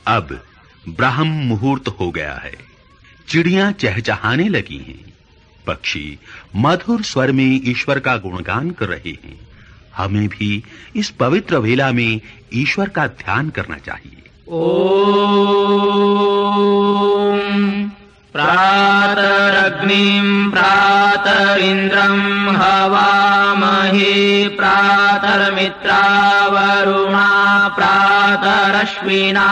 अब ब्राह्म मुहूर्त हो गया है। चिड़ियां चहचहाने लगी हैं। पक्षी मधुर स्वर में ईश्वर का गुणगान कर रहे हैं। हमें भी इस पवित्र वेला में ईश्वर का ध्यान करना चाहिए। ओम प्रातरग्निं प्रातरिन्द्रं हवामहे प्रातर्मित्रावरुणा प्रातरश्विना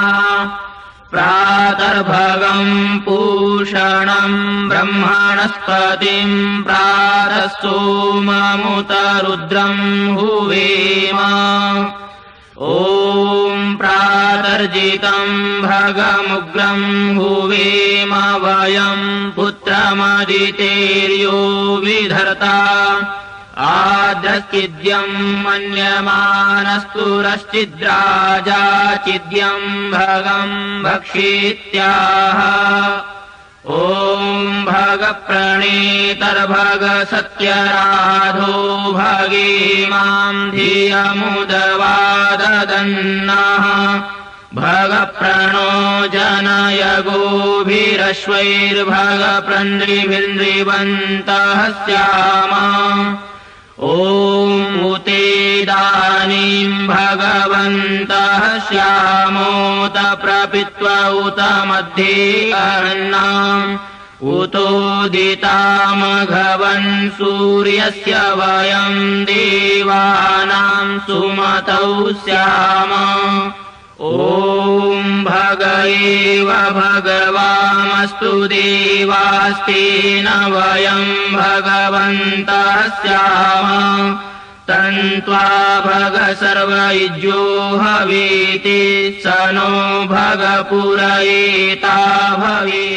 प्रातर्भगं पूषणं ब्रह्मणस्पतिं प्रातस्तोममुतरुद्रं हुवेम। ॐ प्रातर्जितं भगमुग्रं हुवेम वयं पुत्रमदितेर्यो विधर्ता आद्रश्चिद्यं मन्यमानस्तुरश्चिद्राजा चिद्यं भगं भक्षित्याह। ॐ भगप्रणेतर्भग सत्यराधो भगेमां धियमुदवाददन्नः भगप्रणो जनय गोभिरश्वैर्भगप्रन्द्रिभिन्द्रिवन्तः स्याम। ॐ उतेदानीं भगवन्तः श्यामोत प्रपित्वा उत मध्ये अन्नाम् उतोदितामघवन् सूर्यस्य वयं देवानां सुमतौ स्याम। ॐ भग एव भगवामस्तु देवास्तेन वयं भगवन्तः स्याम। तन्त्वा भग सर्वयुज्यो हवेति स नो भग पुरयेता भवे।